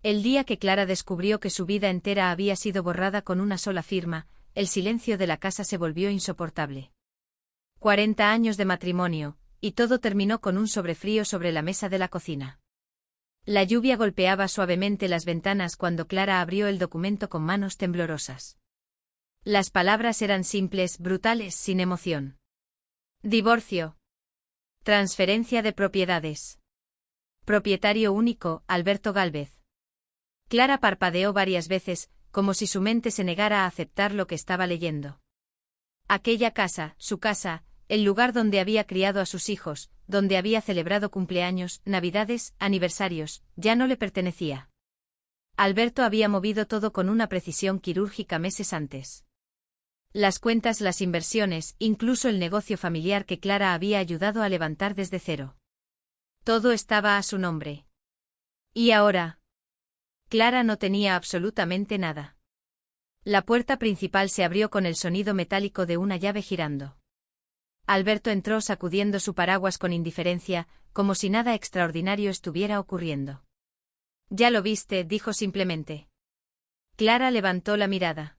El día que Clara descubrió que su vida entera había sido borrada con una sola firma, el silencio de la casa se volvió insoportable. 40 años de matrimonio, y todo terminó con un sobrefrío sobre la mesa de la cocina. La lluvia golpeaba suavemente las ventanas cuando Clara abrió el documento con manos temblorosas. Las palabras eran simples, brutales, sin emoción. Divorcio. Transferencia de propiedades. Propietario único, Alberto Gálvez. Clara parpadeó varias veces, como si su mente se negara a aceptar lo que estaba leyendo. Aquella casa, su casa, el lugar donde había criado a sus hijos, donde había celebrado cumpleaños, navidades, aniversarios, ya no le pertenecía. Alberto había movido todo con una precisión quirúrgica meses antes. Las cuentas, las inversiones, incluso el negocio familiar que Clara había ayudado a levantar desde cero. Todo estaba a su nombre. ¿Y ahora? Clara no tenía absolutamente nada. La puerta principal se abrió con el sonido metálico de una llave girando. Alberto entró sacudiendo su paraguas con indiferencia, como si nada extraordinario estuviera ocurriendo. «Ya lo viste», dijo simplemente. Clara levantó la mirada.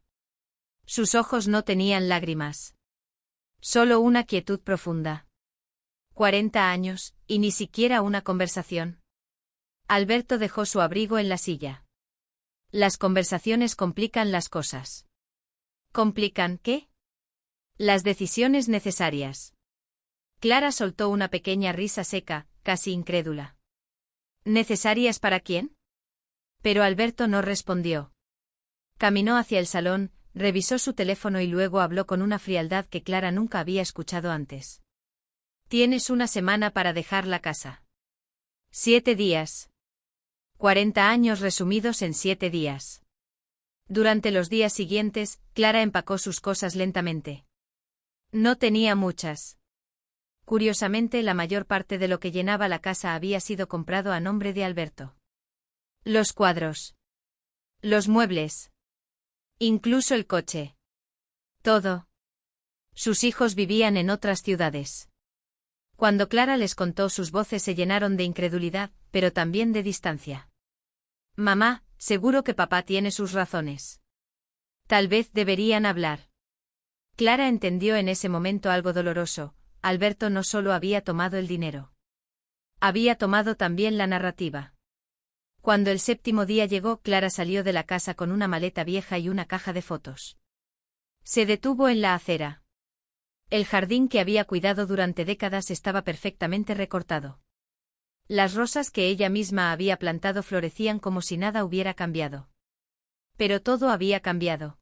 Sus ojos no tenían lágrimas. Solo una quietud profunda. 40 años, y ni siquiera una conversación. Alberto dejó su abrigo en la silla. Las conversaciones complican las cosas. ¿Complican qué? Las decisiones necesarias. Clara soltó una pequeña risa seca, casi incrédula. ¿Necesarias para quién? Pero Alberto no respondió. Caminó hacia el salón, revisó su teléfono y luego habló con una frialdad que Clara nunca había escuchado antes. Tienes una semana para dejar la casa. 7 días. 40 años resumidos en 7 días. Durante los días siguientes, Clara empacó sus cosas lentamente. No tenía muchas. Curiosamente, la mayor parte de lo que llenaba la casa había sido comprado a nombre de Alberto. Los cuadros. Los muebles. Incluso el coche. Todo. Sus hijos vivían en otras ciudades. Cuando Clara les contó, sus voces se llenaron de incredulidad, pero también de distancia. Mamá, seguro que papá tiene sus razones. Tal vez deberían hablar. Clara entendió en ese momento algo doloroso. Alberto no solo había tomado el dinero. Había tomado también la narrativa. Cuando el 7º día llegó, Clara salió de la casa con una maleta vieja y una caja de fotos. Se detuvo en la acera. El jardín que había cuidado durante décadas estaba perfectamente recortado. Las rosas que ella misma había plantado florecían como si nada hubiera cambiado. Pero todo había cambiado.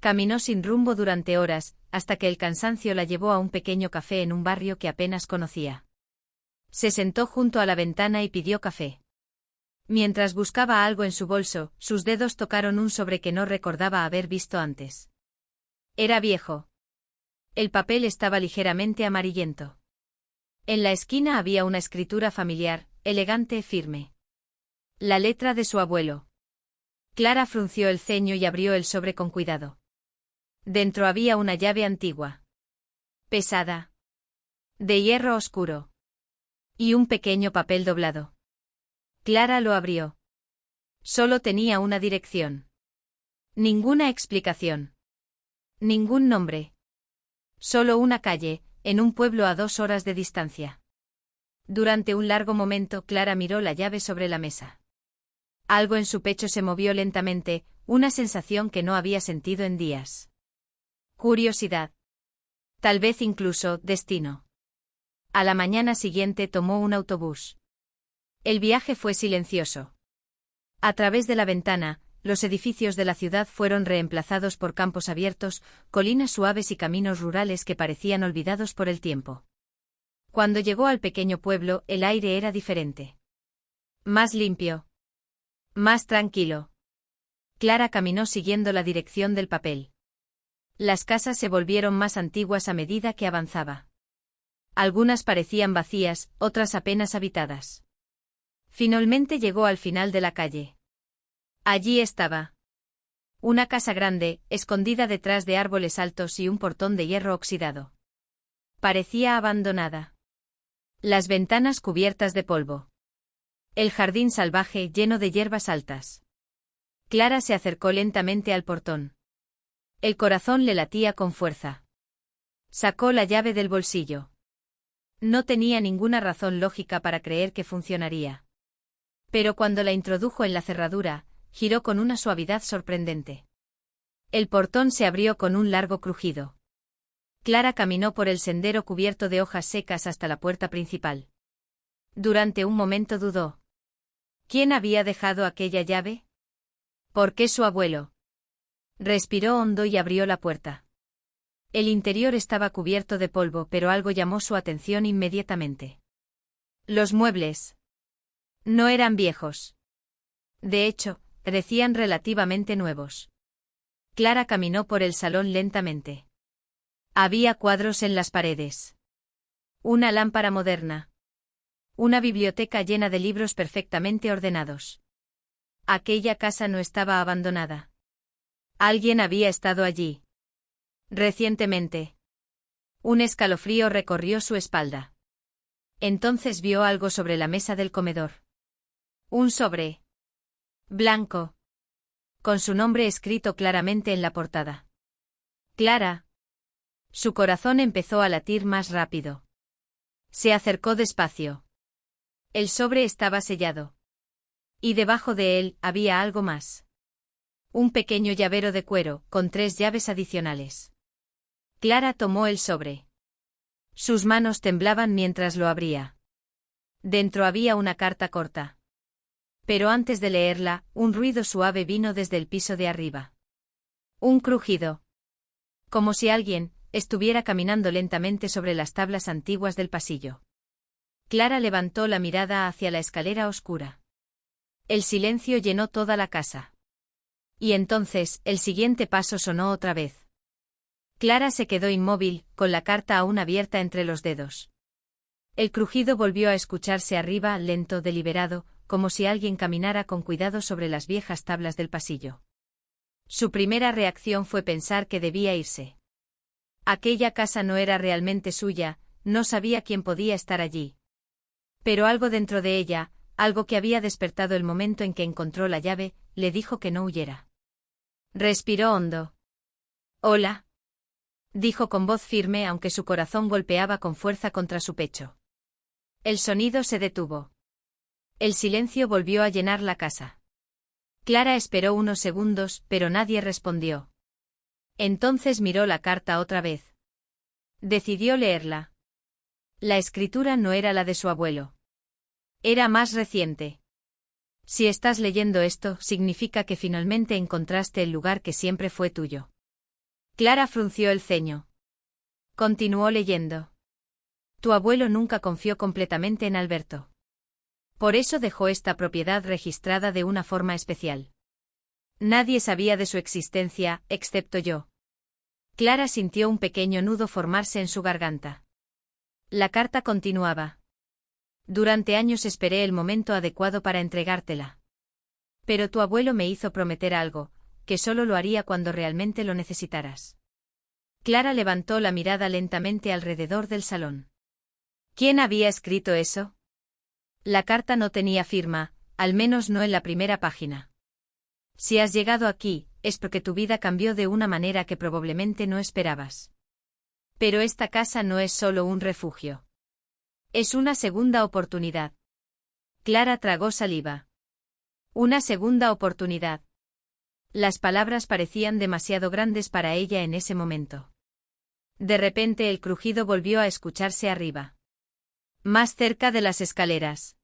Caminó sin rumbo durante horas, hasta que el cansancio la llevó a un pequeño café en un barrio que apenas conocía. Se sentó junto a la ventana y pidió café. Mientras buscaba algo en su bolso, sus dedos tocaron un sobre que no recordaba haber visto antes. Era viejo. El papel estaba ligeramente amarillento. En la esquina había una escritura familiar, elegante, firme. La letra de su abuelo. Clara frunció el ceño y abrió el sobre con cuidado. Dentro había una llave antigua. Pesada. De hierro oscuro. Y un pequeño papel doblado. Clara lo abrió. Solo tenía una dirección. Ninguna explicación. Ningún nombre. Solo una calle, en un pueblo a 2 horas de distancia. Durante un largo momento, Clara miró la llave sobre la mesa. Algo en su pecho se movió lentamente, una sensación que no había sentido en días. Curiosidad. Tal vez incluso destino. A la mañana siguiente tomó un autobús. El viaje fue silencioso. A través de la ventana, los edificios de la ciudad fueron reemplazados por campos abiertos, colinas suaves y caminos rurales que parecían olvidados por el tiempo. Cuando llegó al pequeño pueblo, el aire era diferente. Más limpio. Más tranquilo. Clara caminó siguiendo la dirección del papel. Las casas se volvieron más antiguas a medida que avanzaba. Algunas parecían vacías, otras apenas habitadas. Finalmente llegó al final de la calle. Allí estaba. Una casa grande, escondida detrás de árboles altos y un portón de hierro oxidado. Parecía abandonada. Las ventanas cubiertas de polvo. El jardín salvaje lleno de hierbas altas. Clara se acercó lentamente al portón. El corazón le latía con fuerza. Sacó la llave del bolsillo. No tenía ninguna razón lógica para creer que funcionaría. Pero cuando la introdujo en la cerradura, giró con una suavidad sorprendente. El portón se abrió con un largo crujido. Clara caminó por el sendero cubierto de hojas secas hasta la puerta principal. Durante un momento dudó. ¿Quién había dejado aquella llave? ¿Por qué su abuelo? Respiró hondo y abrió la puerta. El interior estaba cubierto de polvo, pero algo llamó su atención inmediatamente. Los muebles. No eran viejos. De hecho, parecían relativamente nuevos. Clara caminó por el salón lentamente. Había cuadros en las paredes. Una lámpara moderna. Una biblioteca llena de libros perfectamente ordenados. Aquella casa no estaba abandonada. Alguien había estado allí. Recientemente. Un escalofrío recorrió su espalda. Entonces vio algo sobre la mesa del comedor. Un sobre. Blanco. Con su nombre escrito claramente en la portada. Clara. Su corazón empezó a latir más rápido. Se acercó despacio. El sobre estaba sellado. Y debajo de él había algo más. Un pequeño llavero de cuero, con 3 llaves adicionales. Clara tomó el sobre. Sus manos temblaban mientras lo abría. Dentro había una carta corta. Pero antes de leerla, un ruido suave vino desde el piso de arriba. Un crujido. Como si alguien estuviera caminando lentamente sobre las tablas antiguas del pasillo. Clara levantó la mirada hacia la escalera oscura. El silencio llenó toda la casa. Y entonces, el siguiente paso sonó otra vez. Clara se quedó inmóvil, con la carta aún abierta entre los dedos. El crujido volvió a escucharse arriba, lento, deliberado, como si alguien caminara con cuidado sobre las viejas tablas del pasillo. Su primera reacción fue pensar que debía irse. Aquella casa no era realmente suya, no sabía quién podía estar allí. Pero algo dentro de ella, algo que había despertado el momento en que encontró la llave, le dijo que no huyera. Respiró hondo. «Hola», dijo con voz firme aunque su corazón golpeaba con fuerza contra su pecho. El sonido se detuvo. El silencio volvió a llenar la casa. Clara esperó unos segundos, pero nadie respondió. Entonces miró la carta otra vez. Decidió leerla. La escritura no era la de su abuelo. Era más reciente. Si estás leyendo esto, significa que finalmente encontraste el lugar que siempre fue tuyo. Clara frunció el ceño. Continuó leyendo. Tu abuelo nunca confió completamente en Alberto. Por eso dejó esta propiedad registrada de una forma especial. Nadie sabía de su existencia, excepto yo. Clara sintió un pequeño nudo formarse en su garganta. La carta continuaba. Durante años esperé el momento adecuado para entregártela. Pero tu abuelo me hizo prometer algo, que solo lo haría cuando realmente lo necesitaras. Clara levantó la mirada lentamente alrededor del salón. ¿Quién había escrito eso? La carta no tenía firma, al menos no en la primera página. Si has llegado aquí, es porque tu vida cambió de una manera que probablemente no esperabas. Pero esta casa no es solo un refugio. Es una segunda oportunidad. Clara tragó saliva. Una segunda oportunidad. Las palabras parecían demasiado grandes para ella en ese momento. De repente el crujido volvió a escucharse arriba. Más cerca de las escaleras.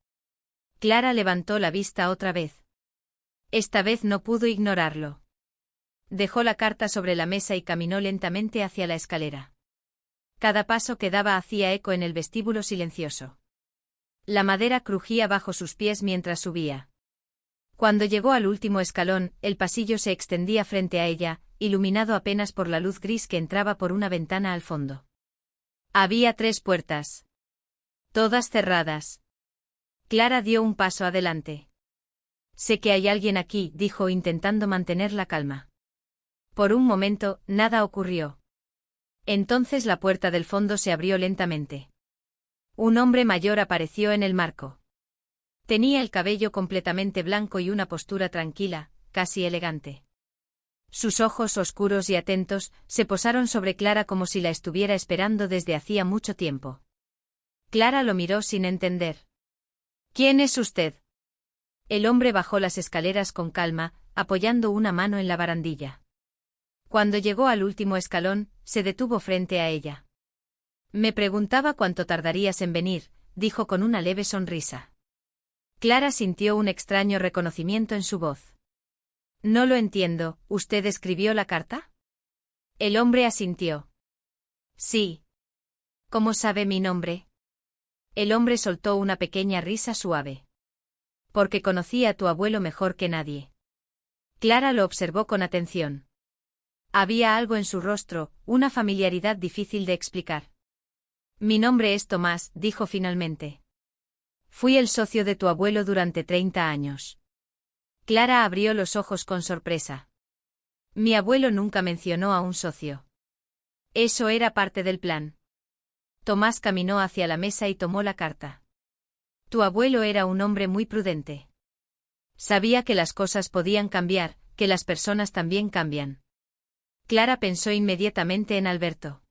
Clara levantó la vista otra vez. Esta vez no pudo ignorarlo. Dejó la carta sobre la mesa y caminó lentamente hacia la escalera. Cada paso que daba hacía eco en el vestíbulo silencioso. La madera crujía bajo sus pies mientras subía. Cuando llegó al último escalón, el pasillo se extendía frente a ella, iluminado apenas por la luz gris que entraba por una ventana al fondo. Había 3 puertas. Todas cerradas. Clara dio un paso adelante. Sé que hay alguien aquí, dijo intentando mantener la calma. Por un momento, nada ocurrió. Entonces la puerta del fondo se abrió lentamente. Un hombre mayor apareció en el marco. Tenía el cabello completamente blanco y una postura tranquila, casi elegante. Sus ojos oscuros y atentos se posaron sobre Clara como si la estuviera esperando desde hacía mucho tiempo. Clara lo miró sin entender. ¿Quién es usted? El hombre bajó las escaleras con calma, apoyando una mano en la barandilla. Cuando llegó al último escalón, se detuvo frente a ella. Me preguntaba cuánto tardarías en venir, dijo con una leve sonrisa. Clara sintió un extraño reconocimiento en su voz. No lo entiendo, ¿usted escribió la carta? El hombre asintió. Sí. ¿Cómo sabe mi nombre? El hombre soltó una pequeña risa suave. Porque conocí a tu abuelo mejor que nadie. Clara lo observó con atención. Había algo en su rostro, una familiaridad difícil de explicar. Mi nombre es Tomás, dijo finalmente. Fui el socio de tu abuelo durante 30 años. Clara abrió los ojos con sorpresa. Mi abuelo nunca mencionó a un socio. Eso era parte del plan. Tomás caminó hacia la mesa y tomó la carta. Tu abuelo era un hombre muy prudente. Sabía que las cosas podían cambiar, que las personas también cambian. Clara pensó inmediatamente en Alberto.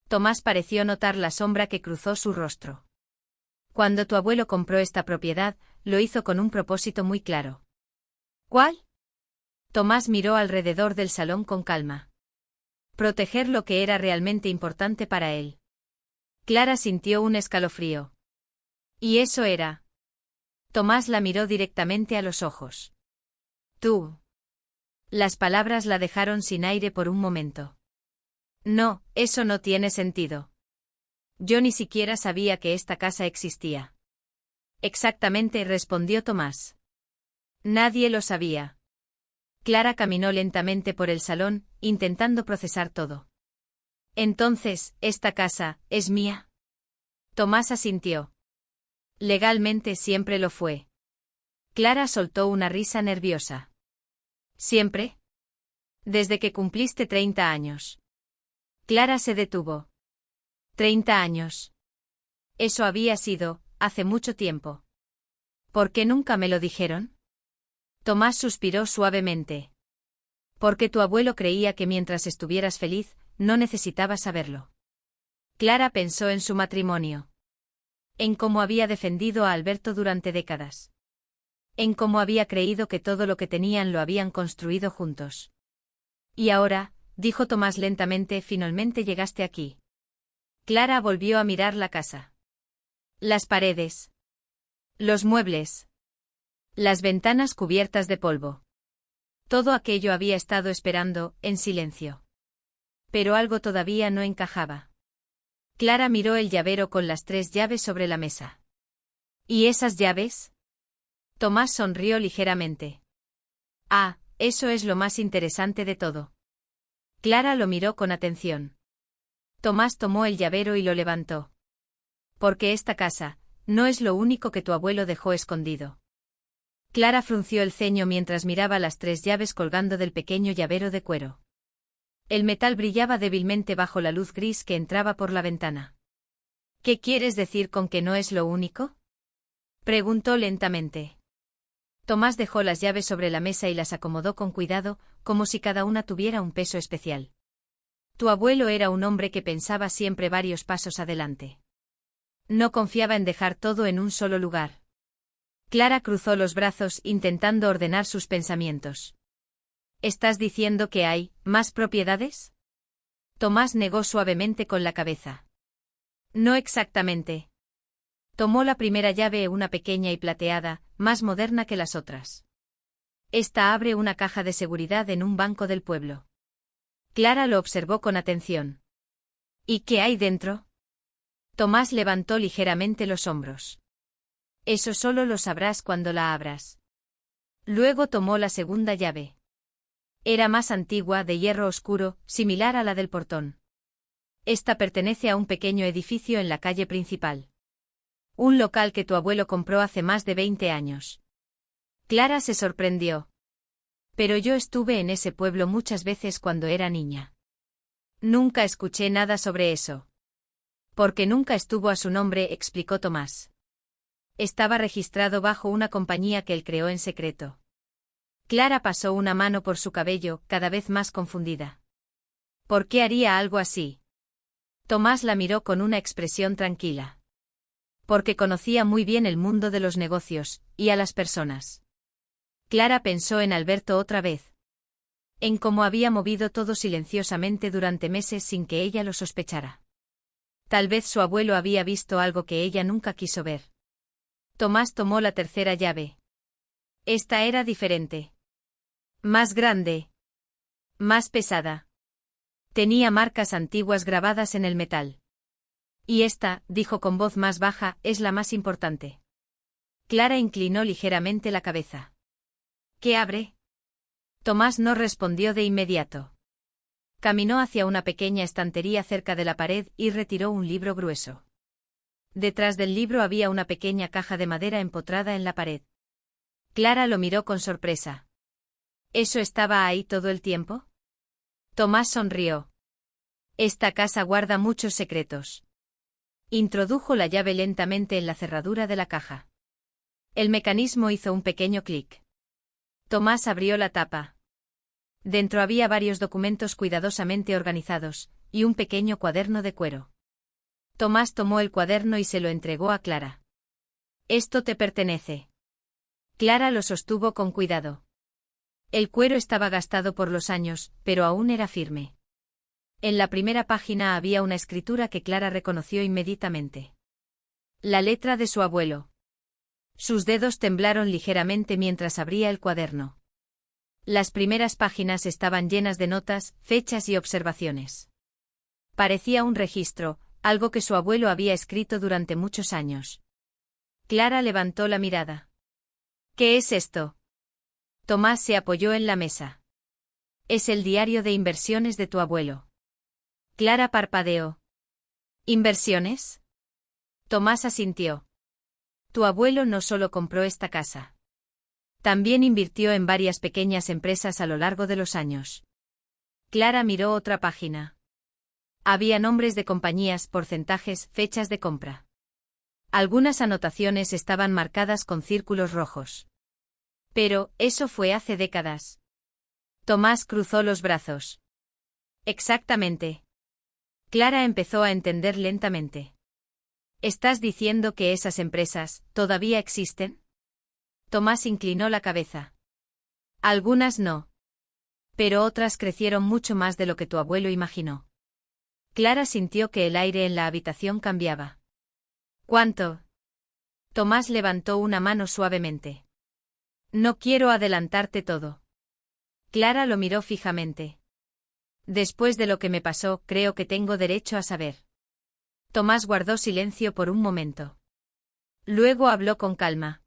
Tomás pareció notar la sombra que cruzó su rostro. Cuando tu abuelo compró esta propiedad, lo hizo con un propósito muy claro. ¿Cuál? Tomás miró alrededor del salón con calma. Proteger lo que era realmente importante para él. Clara sintió un escalofrío. ¿Y eso era? Tomás la miró directamente a los ojos. Tú. Las palabras la dejaron sin aire por un momento. No, eso no tiene sentido. Yo ni siquiera sabía que esta casa existía. Exactamente, respondió Tomás. Nadie lo sabía. Clara caminó lentamente por el salón, intentando procesar todo. Entonces, ¿esta casa es mía? Tomás asintió. Legalmente siempre lo fue. Clara soltó una risa nerviosa. ¿Siempre? Desde que cumpliste 30 años. Clara se detuvo. 30 años. Eso había sido, hace mucho tiempo. ¿Por qué nunca me lo dijeron? Tomás suspiró suavemente. Porque tu abuelo creía que mientras estuvieras feliz, no necesitabas saberlo. Clara pensó en su matrimonio. En cómo había defendido a Alberto durante décadas. En cómo había creído que todo lo que tenían lo habían construido juntos. Y ahora, dijo Tomás lentamente, finalmente llegaste aquí. Clara volvió a mirar la casa. Las paredes. Los muebles. Las ventanas cubiertas de polvo. Todo aquello había estado esperando, en silencio. Pero algo todavía no encajaba. Clara miró el llavero con las 3 llaves sobre la mesa. ¿Y esas llaves? Tomás sonrió ligeramente. Ah, eso es lo más interesante de todo. Clara lo miró con atención. Tomás tomó el llavero y lo levantó. Porque esta casa, no es lo único que tu abuelo dejó escondido. Clara frunció el ceño mientras miraba las 3 llaves colgando del pequeño llavero de cuero. El metal brillaba débilmente bajo la luz gris que entraba por la ventana. ¿Qué quieres decir con que no es lo único? Preguntó lentamente. Tomás dejó las llaves sobre la mesa y las acomodó con cuidado, como si cada una tuviera un peso especial. Tu abuelo era un hombre que pensaba siempre varios pasos adelante. No confiaba en dejar todo en un solo lugar. Clara cruzó los brazos intentando ordenar sus pensamientos. ¿Estás diciendo que hay más propiedades? Tomás negó suavemente con la cabeza. No exactamente. Tomó la primera llave, una pequeña y plateada, más moderna que las otras. Esta abre una caja de seguridad en un banco del pueblo. Clara lo observó con atención. ¿Y qué hay dentro? Tomás levantó ligeramente los hombros. Eso solo lo sabrás cuando la abras. Luego tomó la segunda llave. Era más antigua, de hierro oscuro, similar a la del portón. Esta pertenece a un pequeño edificio en la calle principal. Un local que tu abuelo compró hace más de 20 años. Clara se sorprendió. Pero yo estuve en ese pueblo muchas veces cuando era niña. Nunca escuché nada sobre eso. Porque nunca estuvo a su nombre, explicó Tomás. Estaba registrado bajo una compañía que él creó en secreto. Clara pasó una mano por su cabello, cada vez más confundida. ¿Por qué haría algo así? Tomás la miró con una expresión tranquila. Porque conocía muy bien el mundo de los negocios, y a las personas. Clara pensó en Alberto otra vez. En cómo había movido todo silenciosamente durante meses sin que ella lo sospechara. Tal vez su abuelo había visto algo que ella nunca quiso ver. Tomás tomó la tercera llave. Esta era diferente. Más grande. Más pesada. Tenía marcas antiguas grabadas en el metal. Y esta, dijo con voz más baja, es la más importante. Clara inclinó ligeramente la cabeza. ¿Qué abre? Tomás no respondió de inmediato. Caminó hacia una pequeña estantería cerca de la pared y retiró un libro grueso. Detrás del libro había una pequeña caja de madera empotrada en la pared. Clara lo miró con sorpresa. ¿Eso estaba ahí todo el tiempo? Tomás sonrió. Esta casa guarda muchos secretos. Introdujo la llave lentamente en la cerradura de la caja. El mecanismo hizo un pequeño clic. Tomás abrió la tapa. Dentro había varios documentos cuidadosamente organizados, y un pequeño cuaderno de cuero. Tomás tomó el cuaderno y se lo entregó a Clara. Esto te pertenece. Clara lo sostuvo con cuidado. El cuero estaba gastado por los años, pero aún era firme. En la primera página había una escritura que Clara reconoció inmediatamente. La letra de su abuelo. Sus dedos temblaron ligeramente mientras abría el cuaderno. Las primeras páginas estaban llenas de notas, fechas y observaciones. Parecía un registro, algo que su abuelo había escrito durante muchos años. Clara levantó la mirada. ¿Qué es esto? Tomás se apoyó en la mesa. Es el diario de inversiones de tu abuelo. Clara parpadeó. ¿Inversiones? Tomás asintió. Tu abuelo no solo compró esta casa. También invirtió en varias pequeñas empresas a lo largo de los años. Clara miró otra página. Había nombres de compañías, porcentajes, fechas de compra. Algunas anotaciones estaban marcadas con círculos rojos. Pero, eso fue hace décadas. Tomás cruzó los brazos. Exactamente. Clara empezó a entender lentamente. ¿Estás diciendo que esas empresas todavía existen? Tomás inclinó la cabeza. Algunas no. Pero otras crecieron mucho más de lo que tu abuelo imaginó. Clara sintió que el aire en la habitación cambiaba. ¿Cuánto? Tomás levantó una mano suavemente. No quiero adelantarte todo. Clara lo miró fijamente. Después de lo que me pasó, creo que tengo derecho a saber. Tomás guardó silencio por un momento. Luego habló con calma.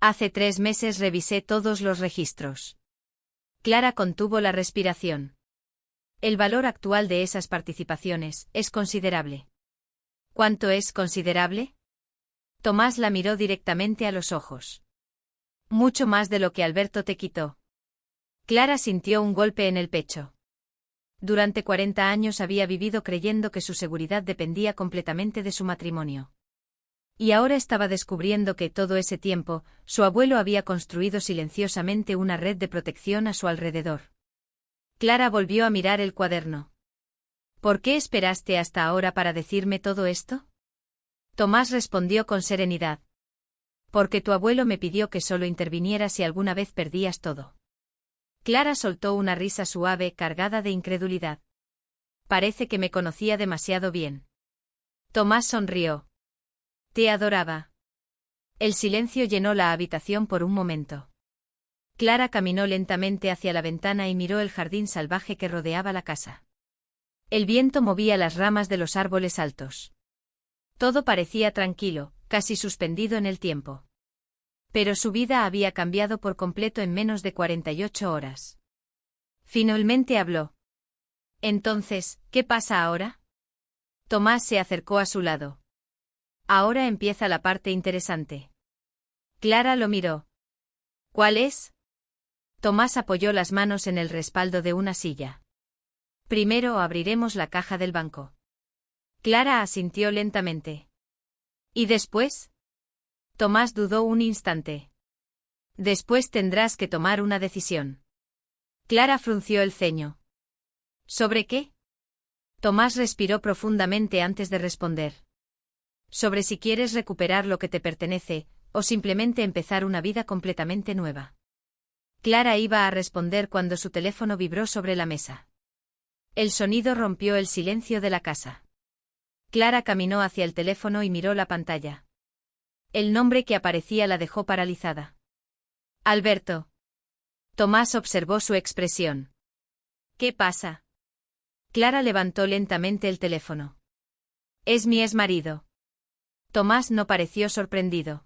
Hace 3 meses revisé todos los registros. Clara contuvo la respiración. El valor actual de esas participaciones es considerable. ¿Cuánto es considerable? Tomás la miró directamente a los ojos. Mucho más de lo que Alberto te quitó. Clara sintió un golpe en el pecho. Durante 40 años había vivido creyendo que su seguridad dependía completamente de su matrimonio. Y ahora estaba descubriendo que todo ese tiempo, su abuelo había construido silenciosamente una red de protección a su alrededor. Clara volvió a mirar el cuaderno. ¿Por qué esperaste hasta ahora para decirme todo esto? Tomás respondió con serenidad. Porque tu abuelo me pidió que solo interviniera si alguna vez perdías todo. Clara soltó una risa suave, cargada de incredulidad. Parece que me conocía demasiado bien. Tomás sonrió. Te adoraba. El silencio llenó la habitación por un momento. Clara caminó lentamente hacia la ventana y miró el jardín salvaje que rodeaba la casa. El viento movía las ramas de los árboles altos. Todo parecía tranquilo, casi suspendido en el tiempo. Pero su vida había cambiado por completo en menos de 48 horas. Finalmente habló. Entonces, ¿qué pasa ahora? Tomás se acercó a su lado. Ahora empieza la parte interesante. Clara lo miró. ¿Cuál es? Tomás apoyó las manos en el respaldo de una silla. Primero abriremos la caja del banco. Clara asintió lentamente. ¿Y después? Tomás dudó un instante. Después tendrás que tomar una decisión. Clara frunció el ceño. ¿Sobre qué? Tomás respiró profundamente antes de responder. Sobre si quieres recuperar lo que te pertenece, o simplemente empezar una vida completamente nueva. Clara iba a responder cuando su teléfono vibró sobre la mesa. El sonido rompió el silencio de la casa. Clara caminó hacia el teléfono y miró la pantalla. El nombre que aparecía la dejó paralizada. Alberto. Tomás observó su expresión. ¿Qué pasa? Clara levantó lentamente el teléfono. Es mi exmarido. Tomás no pareció sorprendido.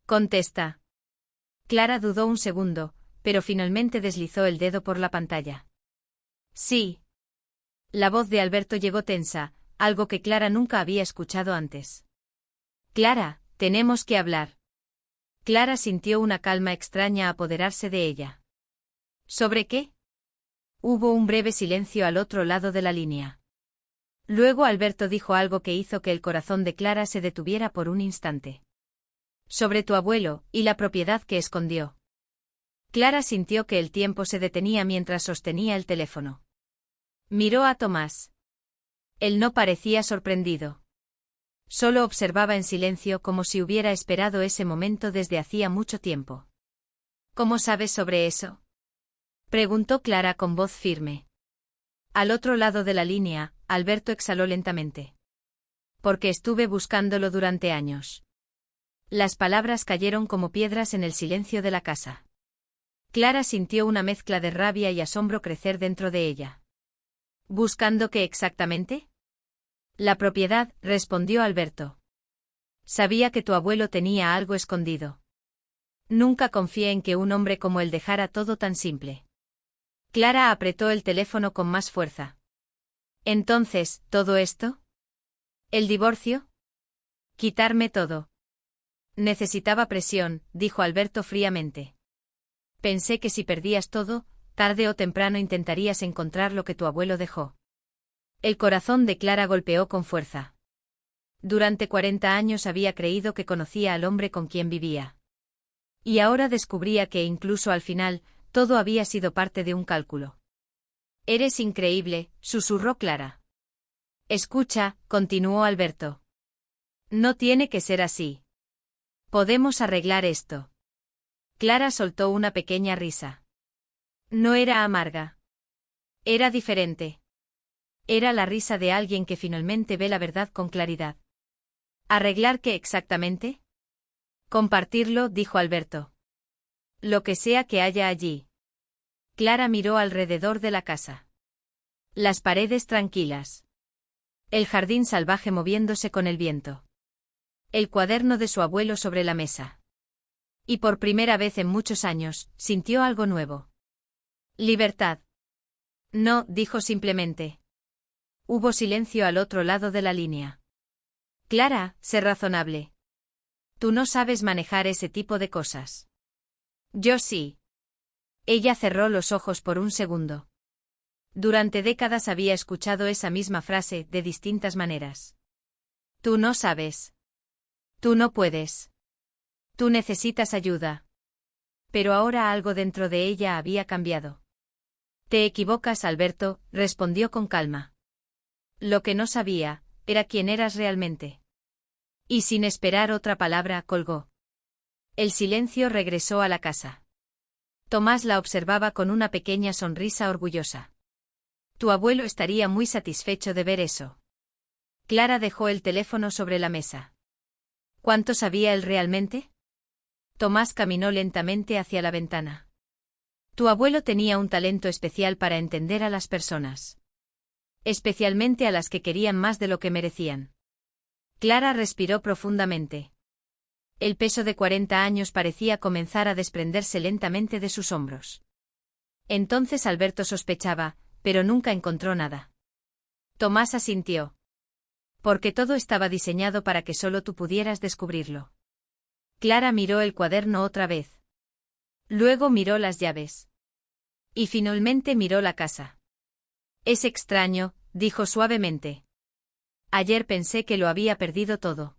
Contesta. Clara dudó un segundo, pero finalmente deslizó el dedo por la pantalla. Sí. La voz de Alberto llegó tensa, algo que Clara nunca había escuchado antes. Clara, tenemos que hablar. Clara sintió una calma extraña apoderarse de ella. ¿Sobre qué? Hubo un breve silencio al otro lado de la línea. Luego Alberto dijo algo que hizo que el corazón de Clara se detuviera por un instante. Sobre tu abuelo, y la propiedad que escondió. Clara sintió que el tiempo se detenía mientras sostenía el teléfono. Miró a Tomás. Él no parecía sorprendido. Solo observaba en silencio como si hubiera esperado ese momento desde hacía mucho tiempo. ¿Cómo sabes sobre eso? Preguntó Clara con voz firme. Al otro lado de la línea, Alberto exhaló lentamente. Porque estuve buscándolo durante años. Las palabras cayeron como piedras en el silencio de la casa. Clara sintió una mezcla de rabia y asombro crecer dentro de ella. ¿Buscando qué exactamente? La propiedad, respondió Alberto. Sabía que tu abuelo tenía algo escondido. Nunca confié en que un hombre como él dejara todo tan simple. Clara apretó el teléfono con más fuerza. Entonces, ¿todo esto? ¿El divorcio? Quitarme todo. Necesitaba presión, dijo Alberto fríamente. Pensé que si perdías todo, tarde o temprano intentarías encontrar lo que tu abuelo dejó. El corazón de Clara golpeó con fuerza. Durante 40 años había creído que conocía al hombre con quien vivía. Y ahora descubría que incluso al final, todo había sido parte de un cálculo. Eres increíble, susurró Clara. Escucha, continuó Alberto. No tiene que ser así. Podemos arreglar esto. Clara soltó una pequeña risa. No era amarga. Era diferente. Era la risa de alguien que finalmente ve la verdad con claridad. ¿Arreglar qué exactamente? Compartirlo, dijo Alberto. Lo que sea que haya allí. Clara miró alrededor de la casa. Las paredes tranquilas. El jardín salvaje moviéndose con el viento. El cuaderno de su abuelo sobre la mesa. Y por primera vez en muchos años, sintió algo nuevo. Libertad. No, dijo simplemente. Hubo silencio al otro lado de la línea. Clara, sé razonable. Tú no sabes manejar ese tipo de cosas. Yo sí. Ella cerró los ojos por un segundo. Durante décadas había escuchado esa misma frase de distintas maneras. Tú no sabes. Tú no puedes. Tú necesitas ayuda. Pero ahora algo dentro de ella había cambiado. Te equivocas, Alberto, respondió con calma. Lo que no sabía, era quién eras realmente. Y sin esperar otra palabra, colgó. El silencio regresó a la casa. Tomás la observaba con una pequeña sonrisa orgullosa. Tu abuelo estaría muy satisfecho de ver eso. Clara dejó el teléfono sobre la mesa. ¿Cuánto sabía él realmente? Tomás caminó lentamente hacia la ventana. Tu abuelo tenía un talento especial para entender a las personas. Especialmente a las que querían más de lo que merecían. Clara respiró profundamente. El peso de 40 años parecía comenzar a desprenderse lentamente de sus hombros. Entonces Alberto sospechaba, pero nunca encontró nada. Tomás asintió. Porque todo estaba diseñado para que solo tú pudieras descubrirlo. Clara miró el cuaderno otra vez. Luego miró las llaves. Y finalmente miró la casa. Es extraño, dijo suavemente. Ayer pensé que lo había perdido todo.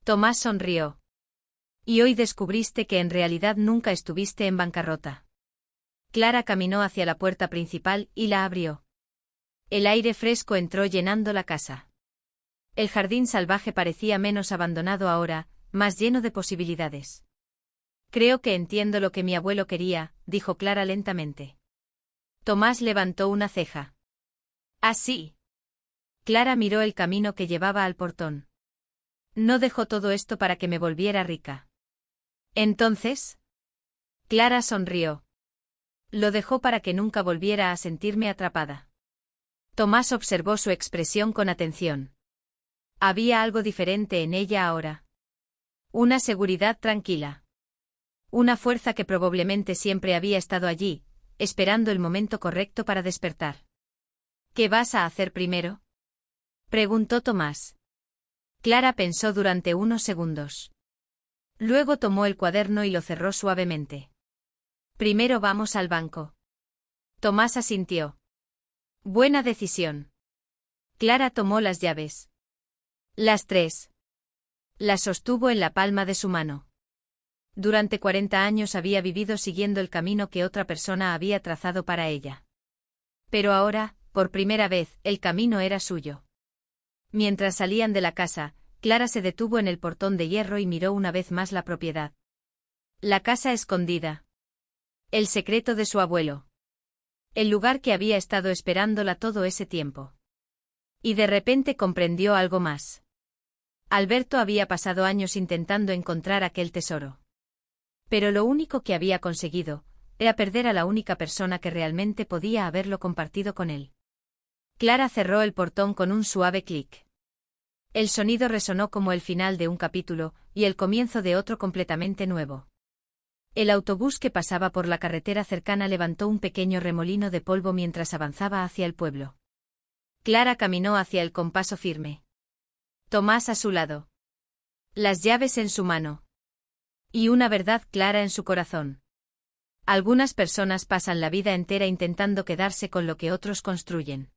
Tomás sonrió. Y hoy descubriste que en realidad nunca estuviste en bancarrota. Clara caminó hacia la puerta principal y la abrió. El aire fresco entró llenando la casa. El jardín salvaje parecía menos abandonado ahora, más lleno de posibilidades. Creo que entiendo lo que mi abuelo quería, dijo Clara lentamente. Tomás levantó una ceja. ¿Ah, sí? Clara miró el camino que llevaba al portón. No dejó todo esto para que me volviera rica. ¿Entonces? Clara sonrió. Lo dejó para que nunca volviera a sentirme atrapada. Tomás observó su expresión con atención. Había algo diferente en ella ahora. Una seguridad tranquila. Una fuerza que probablemente siempre había estado allí, esperando el momento correcto para despertar. ¿Qué vas a hacer primero? Preguntó Tomás. Clara pensó durante unos segundos. Luego tomó el cuaderno y lo cerró suavemente. Primero vamos al banco. Tomás asintió. Buena decisión. Clara tomó las llaves. Las 3. Las sostuvo en la palma de su mano. Durante 40 años había vivido siguiendo el camino que otra persona había trazado para ella. Pero ahora, por primera vez, el camino era suyo. Mientras salían de la casa, Clara se detuvo en el portón de hierro y miró una vez más la propiedad. La casa escondida. El secreto de su abuelo. El lugar que había estado esperándola todo ese tiempo. Y de repente comprendió algo más. Alberto había pasado años intentando encontrar aquel tesoro. Pero lo único que había conseguido era perder a la única persona que realmente podía haberlo compartido con él. Clara cerró el portón con un suave clic. El sonido resonó como el final de un capítulo y el comienzo de otro completamente nuevo. El autobús que pasaba por la carretera cercana levantó un pequeño remolino de polvo mientras avanzaba hacia el pueblo. Clara caminó hacia él con paso firme. Tomás a su lado. Las llaves en su mano. Y una verdad clara en su corazón. Algunas personas pasan la vida entera intentando quedarse con lo que otros construyen.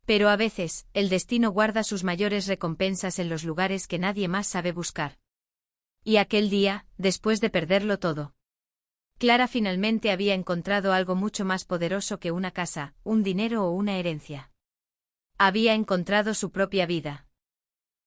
Pero a veces, el destino guarda sus mayores recompensas en los lugares que nadie más sabe buscar. Y aquel día, después de perderlo todo, Clara finalmente había encontrado algo mucho más poderoso que una casa, un dinero o una herencia. Había encontrado su propia vida.